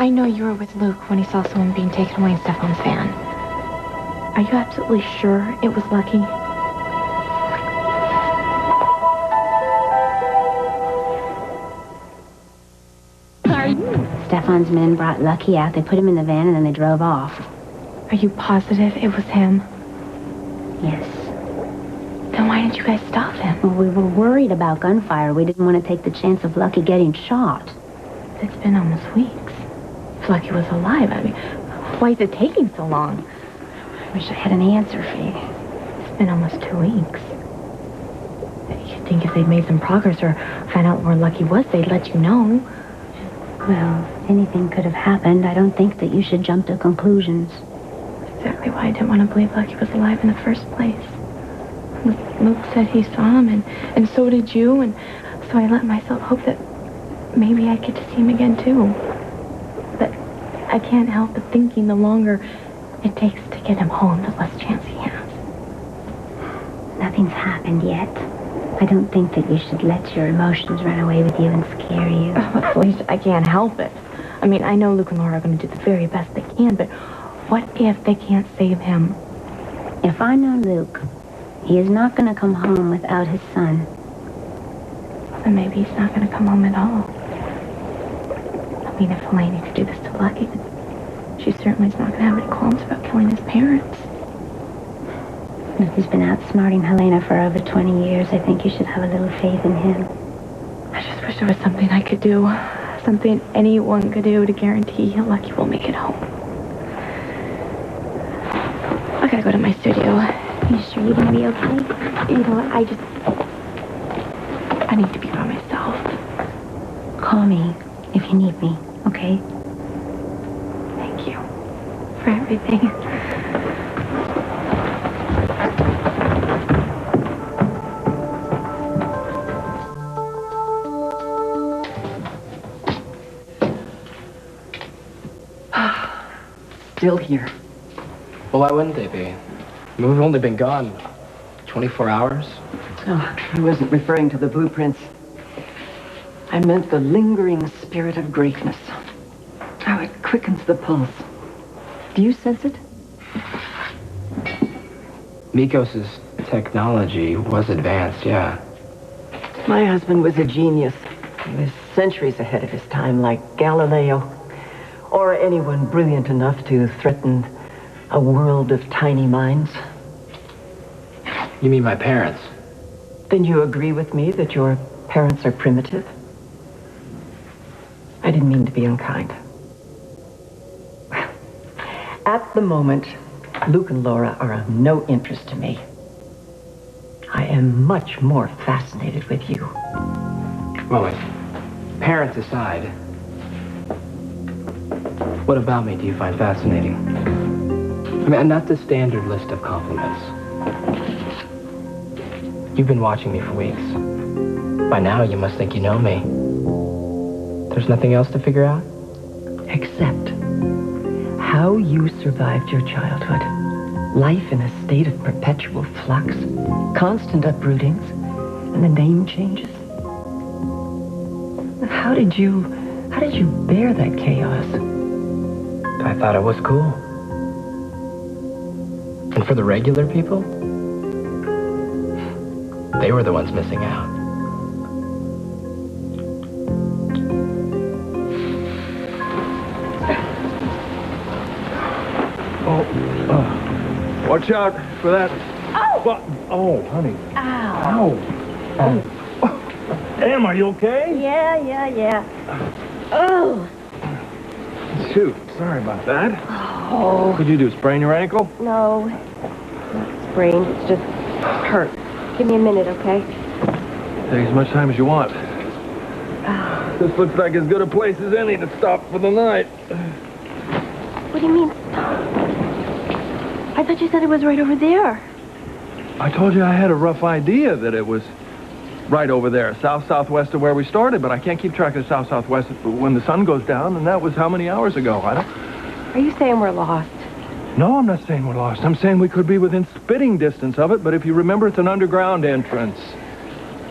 I know you were with Luke when he saw someone being taken away in Stefan's van. Are you absolutely sure it was Lucky? Stefan's men brought Lucky out. They put him in the van and then they drove off. Are you positive it was him? Yes. Then why didn't you guys stop him? Well, we were worried about gunfire. We didn't want to take the chance of Lucky getting shot. It's been almost weeks. If Lucky was alive, I mean, why is it taking so long? I wish I had an answer for you. It's been almost 2 weeks. You'd think if they'd made some progress or found out where Lucky was, they'd let you know. Well, anything could have happened. I don't think that you should jump to conclusions. Exactly why I didn't want to believe Lucky was alive in the first place. Luke said he saw him, and so did you, and so I let myself hope that maybe I'd get to see him again, too. But I can't help but thinking the longer it takes to get him home, the less chance he has. Nothing's happened yet. I don't think that you should let your emotions run away with you and scare you. But Felicia, I can't help it. I mean, I know Luke and Laura are going to do the very best they can, but what if they can't save him? If I know Luke, he is not going to come home without his son. Then maybe he's not going to come home at all. I mean, if Helena could do this to Lucky, she certainly is not going to have any qualms about killing his parents. If he's been outsmarting Helena for over 20 years, I think you should have a little faith in him. I just wish there was something I could do. Something anyone could do to guarantee Lucky will make it home. I gotta go to my studio. You sure you're gonna be okay? You know what, I need to be by myself. Call me if you need me, okay? Thank you for everything. Still here. Well, why wouldn't they be? We've only been gone 24 hours. Oh, I wasn't referring to the blueprints. I meant the lingering spirit of greatness. How it quickens the pulse. Do you sense it? Nikos's technology was advanced, yeah. My husband was a genius. He was centuries ahead of his time, like Galileo, or anyone brilliant enough to threaten a world of tiny minds. You mean my parents? Then you agree with me that your parents are primitive? I didn't mean to be unkind. At the moment, Luke and Laura are of no interest to me. I am much more fascinated with you. Well, wait. Parents aside, what about me do you find fascinating? I mean, not the standard list of compliments. You've been watching me for weeks. By now, you must think you know me. There's nothing else to figure out? Except how you survived your childhood. Life in a state of perpetual flux, constant uprootings, and the name changes. How did you bear that chaos? I thought it was cool. And for the regular people, they were the ones missing out. Watch out for that. Oh! Oh, honey. Ow. Ow. Damn, are you okay? Yeah. Oh. Shoot, sorry about that. Oh. What could you do, sprain your ankle? No. Not sprained. It's just hurt. Give me a minute, okay? Take as much time as you want. Oh. This looks like as good a place as any to stop for the night. What do you mean, stop? I thought you said it was right over there. I told you I had a rough idea that it was right over there, south-southwest of where we started, but I can't keep track of south-southwest when the sun goes down, and that was how many hours ago? Are you saying we're lost? No, I'm not saying we're lost. I'm saying we could be within spitting distance of it, but if you remember, it's an underground entrance.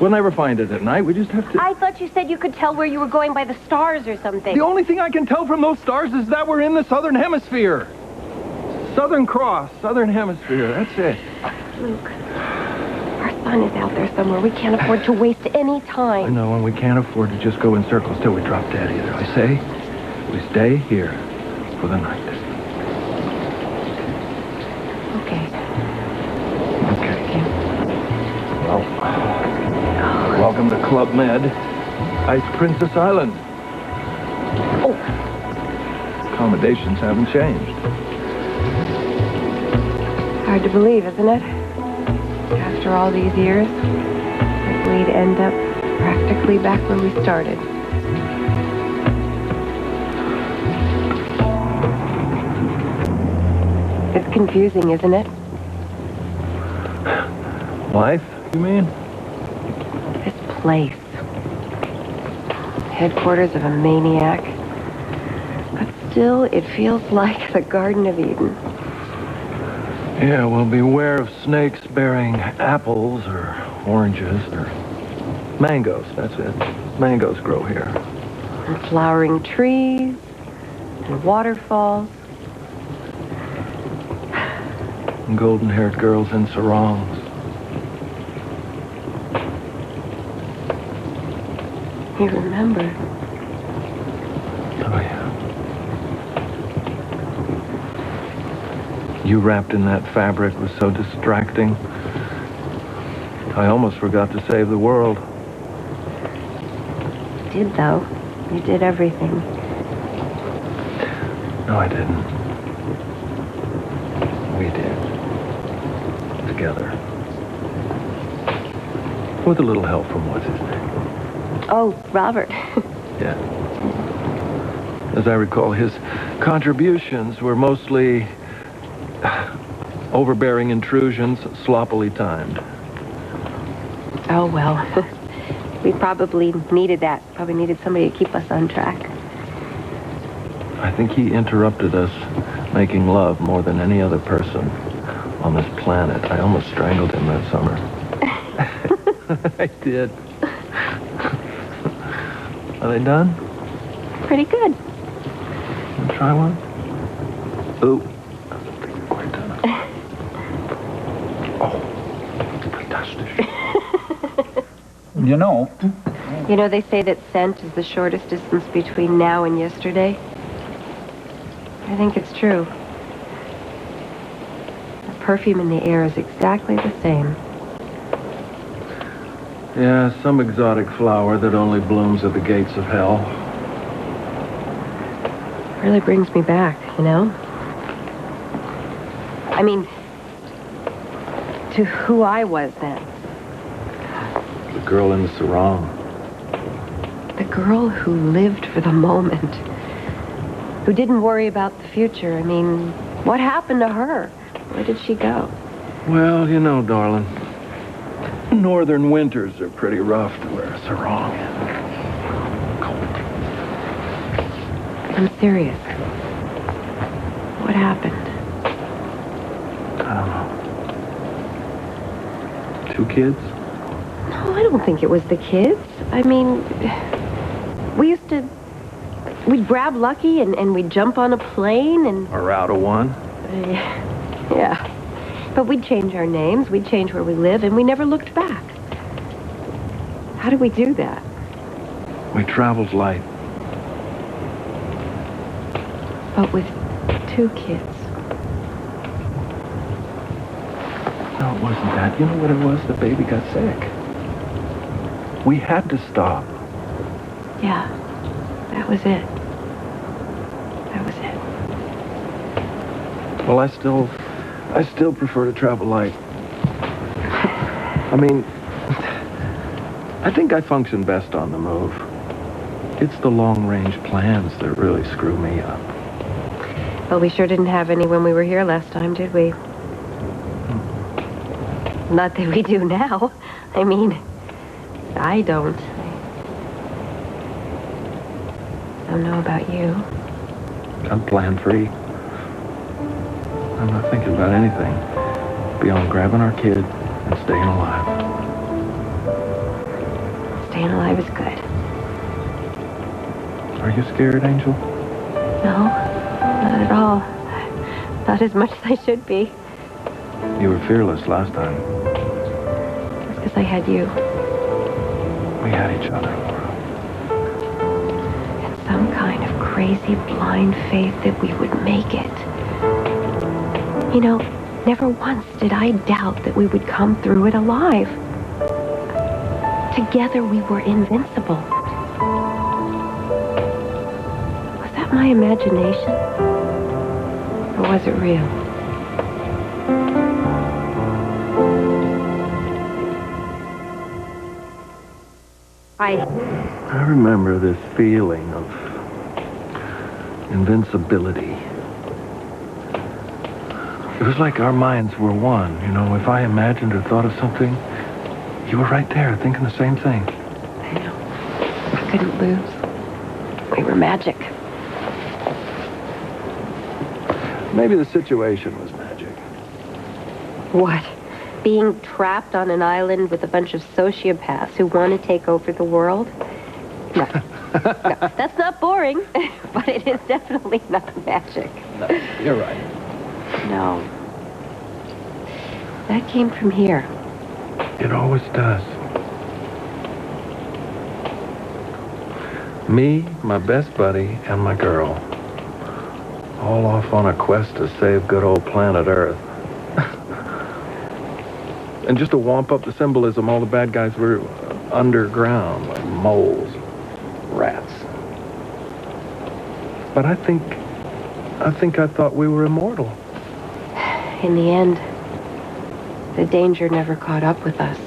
We'll never find it at night. We just have to... I thought you said you could tell where you were going by the stars or something. The only thing I can tell from those stars is that we're in the southern hemisphere. Southern Cross, southern hemisphere. That's it. Luke, our son is out there somewhere. We can't afford to waste any time. I know, and we can't afford to just go in circles till we drop dead either. I say, we stay here for the night. Okay. Okay. Well, welcome to Club Med, Ice Princess Island. Oh. Accommodations haven't changed. Hard to believe, isn't it? After all these years, that we'd end up practically back where we started. It's confusing, isn't it? Life, you mean? This place. Headquarters of a maniac. But still, it feels like the Garden of Eden. Yeah, well, beware of snakes bearing apples or oranges or mangoes. That's it. Mangoes grow here. And flowering trees and waterfalls. And golden-haired girls in sarongs. You remember. Oh, yeah. You wrapped in that fabric was so distracting. I almost forgot to save the world. You did, though. You did everything. No, I didn't. We did. Together. With a little help from what's his name? Oh, Robert. Yeah. As I recall, his contributions were mostly overbearing intrusions, sloppily timed. Oh, well. We probably needed that. Probably needed somebody to keep us on track. I think he interrupted us making love more than any other person on this planet. I almost strangled him that summer. I did. Are they done? Pretty good. Wanna try one? Ooh. I don't think they're quite done. Oh, fantastic. You know, You know, they say that scent is the shortest distance between now and yesterday. I think it's true. The perfume in the air is exactly the same. Yeah, some exotic flower that only blooms at the gates of hell. It really brings me back, you know? I mean, to who I was then. The girl in the sarong. The girl who lived for the moment. Who didn't worry about the future. I mean, what happened to her? Where did she go? Well, you know, darling, northern winters are pretty rough to wear a sarong. Cold. I'm serious. What happened? I don't know. 2 kids? No, I don't think it was the kids. I mean, we'd grab Lucky and we'd jump on a plane and... Or out of one? Yeah. But we'd change our names, we'd change where we live, and we never looked back. How did we do that? We traveled light. But with 2 kids. No, it wasn't that. You know what it was? The baby got sick. We had to stop. Yeah. That was it. That was it. Well, I still prefer to travel light. I mean, I think I function best on the move. It's the long-range plans that really screw me up. Well, we sure didn't have any when we were here last time, did we? Not that we do now. I mean, I don't. I don't know about you. I'm plan-free. I'm not thinking about anything beyond grabbing our kid and staying alive. staying alive is good. Are you scared, Angel? No, not at all. Not as much as I should be. You were fearless last time. It's because I had you. We had each other, Laura. And some kind of crazy blind faith that we would make it. You know, never once did I doubt that we would come through it alive. Together we were invincible. Was that my imagination? Or was it real? I remember this feeling of invincibility. It was like our minds were one. You know, if I imagined or thought of something, you were right there thinking the same thing. I know. I couldn't lose. We were magic. Maybe the situation was magic. What? Being trapped on an island with a bunch of sociopaths who want to take over the world? No. No, that's not boring, but it is definitely not magic. No, you're right. No. That came from here. It always does. Me, my best buddy, and my girl. All off on a quest to save good old planet Earth. And just to wamp up the symbolism, all the bad guys were underground, like moles, rats. But I think I thought we were immortal. In the end, the danger never caught up with us.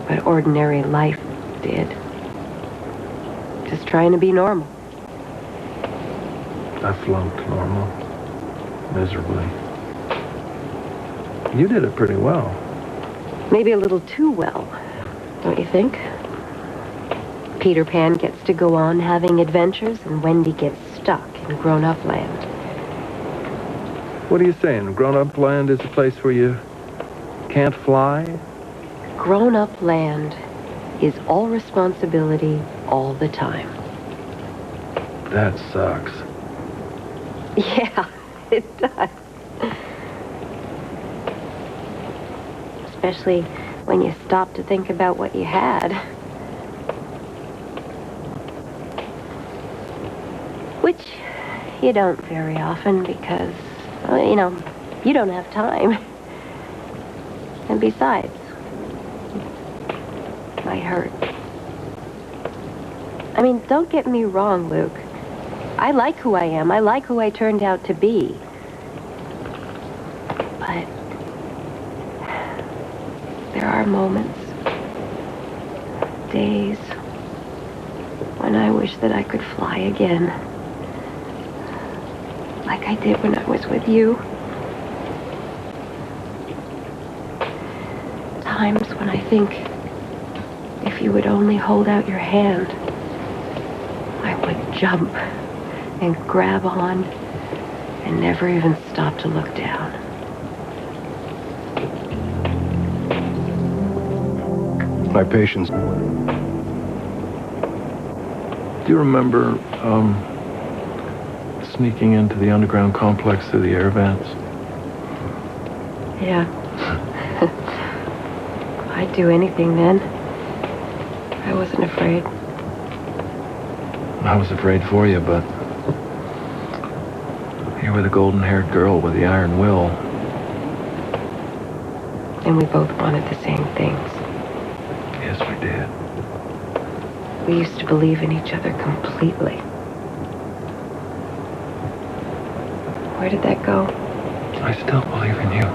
But ordinary life did. Just trying to be normal. I flunked normal. Miserably. You did it pretty well. Maybe a little too well, don't you think? Peter Pan gets to go on having adventures, and Wendy gets stuck in grown-up land. What are you saying? Grown-up land is a place where you can't fly? Grown-up land is all responsibility all the time. That sucks. Yeah, it does. Especially when you stop to think about what you had. Which you don't very often because, well, you know, you don't have time. And besides, it might hurt. I mean, don't get me wrong, Luke. I like who I am. I like who I turned out to be. But there are moments, days, when I wish that I could fly again. Like I did when I was with you. Times when I think if you would only hold out your hand, I would jump and grab on and never even stop to look down. My patience. Do you remember, sneaking into the underground complex through the air vents? Yeah. I'd do anything then. I wasn't afraid. I was afraid for you, but you were the golden-haired girl with the iron will. And we both wanted the same things. Yes, we did. We used to believe in each other completely. Where did that go? I still believe in you.